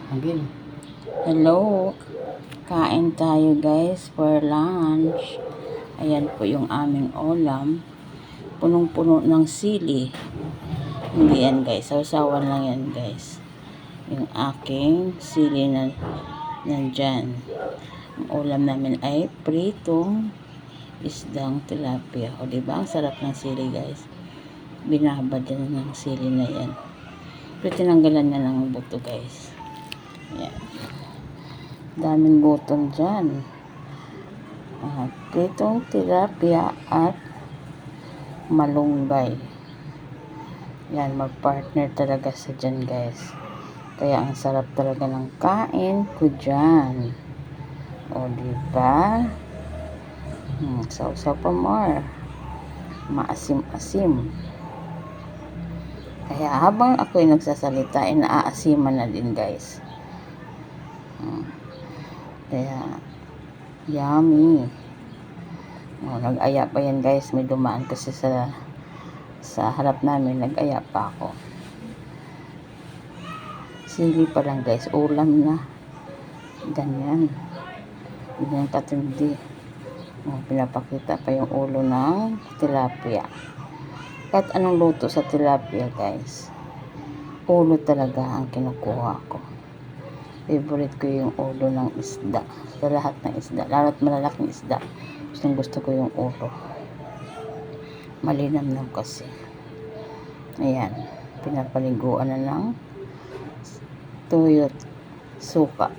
Again. Hello, kain tayo guys for lunch. Ayan po yung aming ulam. Punong-puno ng sili. Hindi yan guys, sausawan lang yan guys. Yung aking sili na nandyan. Ang ulam namin ay pritong isdang tilapia. O diba, ang sarap ng sili guys. Binabad yan ng sili na yan. Pero tinanggalan na ng buto guys. Ayan. Daming butong dyan. Pritong tilapia at malunggay. Yan, magpartner talaga sa dyan guys. Kaya ang sarap talaga ng kain ko dyan. O diba? Sausaw pa more. Maasim-asim. Kaya habang ako'y nagsasalita, naaasiman na din guys. Kaya yummy. Nag-aya pa yan guys, may dumaan kasi sa harap namin, nag-aya pa ako. Sili pa lang guys, ulam na. Ganyan. Ganyan katindi. Pinapakita pa yung ulo ng tilapia. Kahit anong luto sa tilapia guys, ulo talaga ang kinukuha ko. Favorite ko yung ulo ng isda. Sa lahat ng isda. Lalo't malalaking isda. Gusto ko yung ulo. Malinamnam kasi. Ayan. Pinapaliguan na ng tuyot suka.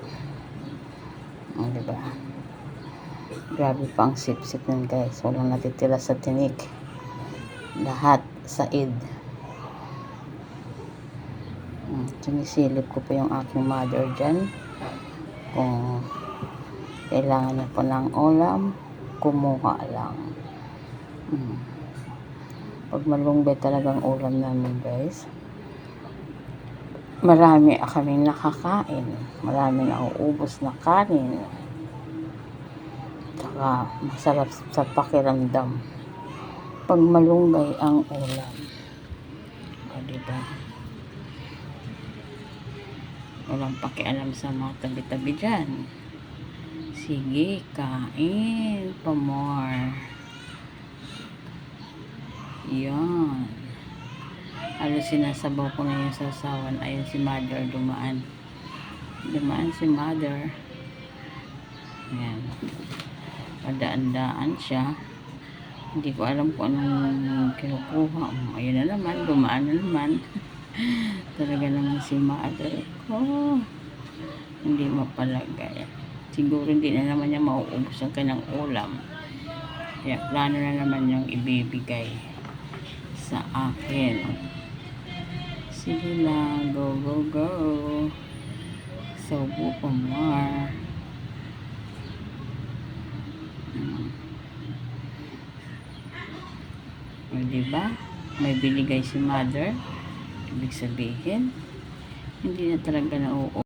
Diba? Grabe pa ang sip-sip nun guys. Walang natitira sa tinik. Lahat said. Sinisilip ko pa yung aking mother dyan kung kailangan niya po ng ulam, kumuha lang. Pag malunggay talagang ulam namin guys, marami kaming nakakain, marami nauubos na kanin, saka masarap sa pakiramdam pag malunggay ang ulam. O diba? Walang pakialam sa mga tabi-tabi dyan. Sige, kain pa more. Yan. Halos sinasabaw ko na yung sasawan. Ayun si mother dumaan. Dumaan si mother. Yan. Padaan-daan siya. Hindi ko alam kung anong kinukuha. Ayun na naman. Dumaan na naman. Talaga naman si mother ko. Hindi mapalagay. Siguro hindi na naman niya mauubos ang kanyang ulam. Kaya plano na naman niyang ibibigay sa akin. Sige lang. Go, go, go. Saubo pa more. Diba? May binigay si mother. Ibig sabihin, hindi na talaga nauubos.